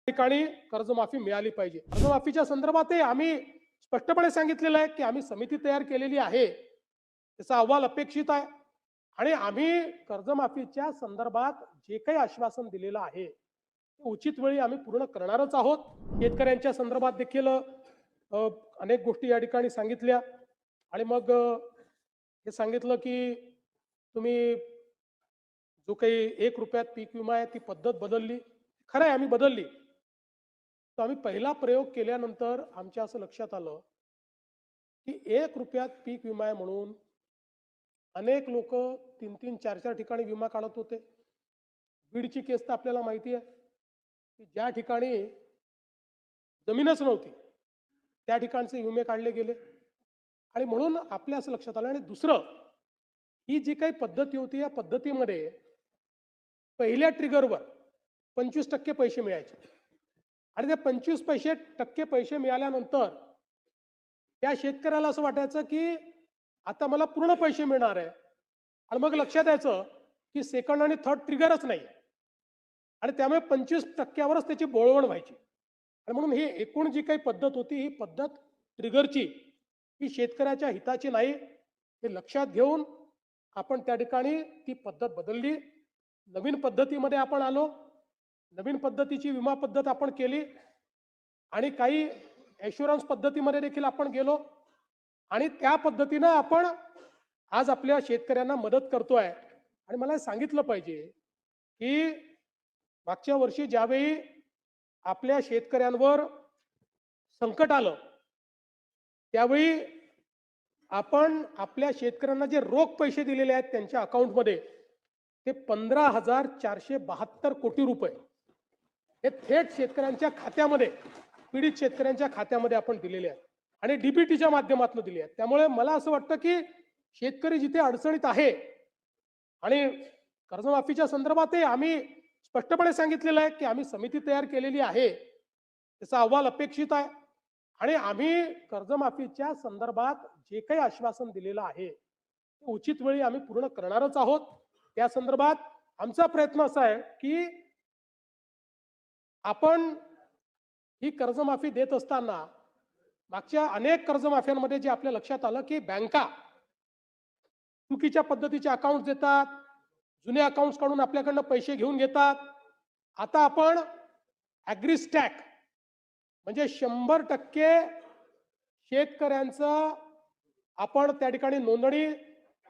ठिकाणी कर्जमाफी मिळाली पाहिजे. कर्जमाफीच्या संदर्भातही आम्ही स्पष्टपणे सांगितलेलं आहे की आम्ही समिती तयार केलेली आहे, त्याचा अहवाल अपेक्षित आहे आणि आम्ही कर्जमाफीच्या संदर्भात जे काही आश्वासन दिलेलं आहे ते उचित वेळी आम्ही पूर्ण करणारच आहोत. शेतकऱ्यांच्या संदर्भात देखील अनेक गोष्टी या ठिकाणी सांगितल्या आणि मग हे सांगितलं की तुम्ही जो काही 1 रुपयात पीक विमा आहे ती पद्धत बदलली. खरं आहे, आम्ही बदलली. तर आम्ही पहिला प्रयोग केल्यानंतर आमच्या असं लक्षात आलं की 1 रुपयात पीक विमा आहे म्हणून अनेक लोक 3-3, 4-4 ठिकाणी विमा काढत होते. बीडची केस तर आपल्याला माहिती आहे की ज्या ठिकाणी जमीनच नव्हती त्या ठिकाणचे विमे काढले गेले आणि म्हणून आपल्या असं लक्षात आलं. आणि दुसरं, ही जी काही पद्धती होती या पद्धतीमध्ये पहिल्या ट्रिगरवर 25% पैसे मिळायचे आणि ते 25% पैसे मिळाल्यानंतर त्या शेतकऱ्याला असं वाटायचं की आता मला पूर्ण पैसे मिळणार आहे आणि मग लक्षात यायचं की सेकंड आणि थर्ड ट्रिगरच नाही आणि त्यामुळे 25%वरच त्याची बोळवण व्हायची. आणि म्हणून ही एकूण जी काही पद्धत होती ही पद्धत ट्रिगरची ही शेतकऱ्याच्या हिताची नाही हे लक्षात घेऊन आपण त्या ठिकाणी ती पद्धत बदलली. नवीन पद्धतीमध्ये आपण आलो. नवीन पद्धतीची विमा पद्धत आपण केली आणि काही ॲश्युरन्स पद्धतीमध्ये देखील आपण गेलो आणि त्या पद्धतीनं आपण आज आपल्या शेतकऱ्यांना मदत करतोय. आणि मला सांगितलं पाहिजे की मागच्या वर्षी ज्यावेळी आपल्या शेतकऱ्यांवर संकट आलं त्यावेळी आपण आपल्या शेतकऱ्यांना जे रोख पैसे दिलेले आहेत त्यांच्या अकाउंटमध्ये ते 15,472 कोटी रुपये हे थेट शेतकऱ्यांच्या खात्यामध्ये, पीडित शेतकऱ्यांच्या खात्यामध्ये आपण दिलेले आहेत आणि डीबीटीच्या माध्यमातून दिले आहेत. त्यामुळे मला असं वाटतं की शेतकरी जिथे अडचणीत आहे आणि कर्जमाफीच्या संदर्भातही आम्ही स्पष्टपणे सांगितलेलं आहे की आम्ही समिती तयार केलेली आहे, त्याचा अहवाल अपेक्षित आहे आणि आम्ही कर्जमाफीच्या संदर्भात जे काही आश्वासन दिलेलं आहे ते उचित वेळी आम्ही पूर्ण करणारच आहोत. त्या संदर्भात आमचा प्रयत्न असा आहे की आपण ही कर्जमाफी देत असताना मागच्या अनेक कर्जमाफ्यांमध्ये जे आपल्या लक्षात आलं की बँका चुकीच्या पद्धतीचे अकाउंट देतात, जुने अकाउंट्स काढून आपल्याकडनं पैसे घेऊन घेतात. आता आपण ॲग्रीस्टॅक म्हणजे 100% शेतकऱ्यांचं आपण त्या ठिकाणी नोंदणी,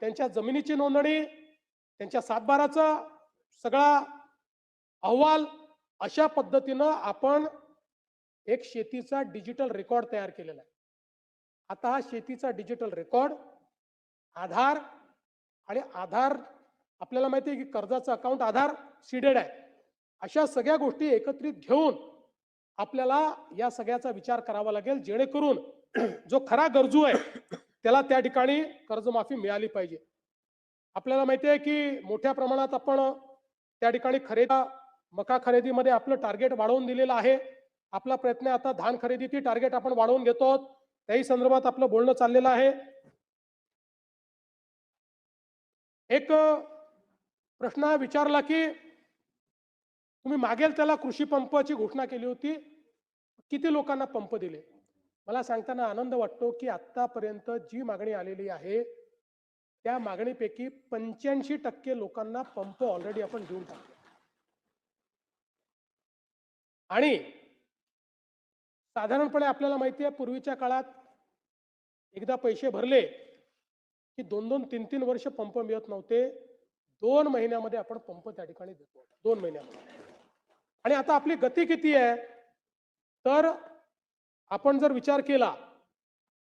त्यांच्या जमिनीची नोंदणी, त्यांच्या सातबाराचा सगळा अहवाल अशा पद्धतीनं आपण एक शेतीचा डिजिटल रेकॉर्ड तयार केलेला आहे. आता हा शेतीचा डिजिटल रेकॉर्ड आधार आणि आधार आपल्याला माहिती आहे की कर्जाचं अकाउंट आधार सीडेड आहे. अशा सगळ्या गोष्टी एकत्रित घेऊन आपल्याला या सगळ्याचा विचार करावा लागेल जेणेकरून जो खरा गरजू आहे त्याला त्या ठिकाणी कर्जमाफी मिळाली पाहिजे. आपल्याला माहिती आहे की मोठ्या प्रमाणात आपण त्या ठिकाणी मका खरेदीमध्ये आपलं टार्गेट वाढवून दिलेलं आहे. आपला प्रयत्न आता धान खरेदीची टार्गेट आपण वाढवून घेतो, त्याही संदर्भात आपलं बोलणं चाललेलं आहे. एक प्रश्न विचारला की तुम्ही मागेल त्याला कृषी पंपाची घोषणा केली होती, किती लोकांना पंप दिले? मला सांगताना आनंद वाटतो की आतापर्यंत जी मागणी आलेली आहे त्या मागणीपैकी 85% लोकांना पंप ऑलरेडी आपण देऊन टाकले. आणि साधारणपणे आपल्याला माहिती आहे पूर्वीच्या काळात एकदा पैसे भरले की 2-2, 3-3 वर्ष पंप मिळत नव्हते. 2 महिन्यामध्ये आपण पंप त्या ठिकाणी देतो, 2 महिन्यामध्ये. आणि आता आपली गती किती आहे तर आपण जर विचार केला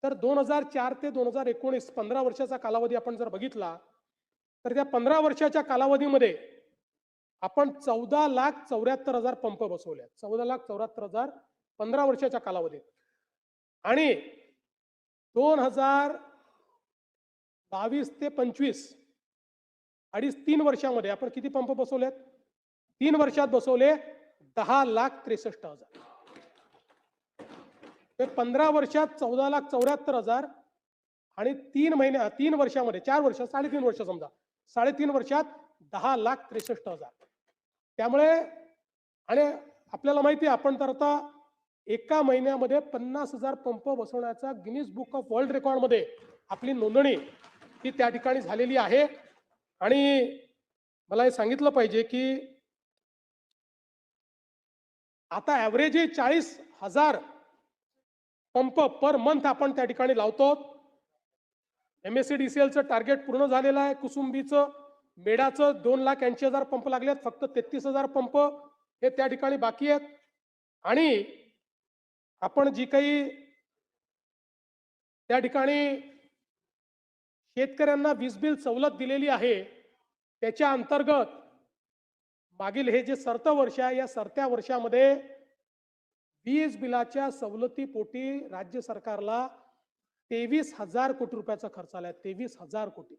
तर 2004 ते 2019 15 वर्षाचा कालावधी आपण जर बघितला तर त्या 15 वर्षाच्या कालावधीमध्ये आपण 14,74,000 पंप बसवले. 14,74,000 15 वर्षाच्या कालावधीत. आणि 2022 ते 25 3 वर्षामध्ये आपण किती पंप बसवलेत? 3 वर्षात बसवले 10,63,000. ते 15 वर्षात 14,74,000 आणि 3 वर्षामध्ये 4 वर्ष 3.5 वर्ष समजा 3.5 वर्षात 10,63,000. त्यामुळे आणि आपल्याला माहिती आहे, आपण तर आता एका महिन्यामध्ये 50,000 पंप बसवण्याचा गिनीज बुक ऑफ वर्ल्ड रेकॉर्डमध्ये आपली नोंदणी ही त्या ठिकाणी झालेली आहे. आणि मला हे सांगितलं पाहिजे की आता ॲव्हरेज 40,000 पंप पर मंथ आपण त्या ठिकाणी लावतो. MSCDCLचं टार्गेट पूर्ण झालेलं आहे. कुसुंबीचं, मेडाचं 2,80,000 पंप लागलेत. फक्त 33,000 पंप हे त्या ठिकाणी बाकी आहेत. आणि आपण जी काही त्या ठिकाणी शेतकऱ्यांना वीज बिल सवलत दिलेली आहे, त्याच्या अंतर्गत मागील हे जे सरतं वर्ष आहे, या सरत्या वर्षामध्ये वीज बिलाच्या सवलतीपोटी राज्य सरकारला 23,000 कोटी रुपयाचा खर्च आलाय. 23,000 कोटी.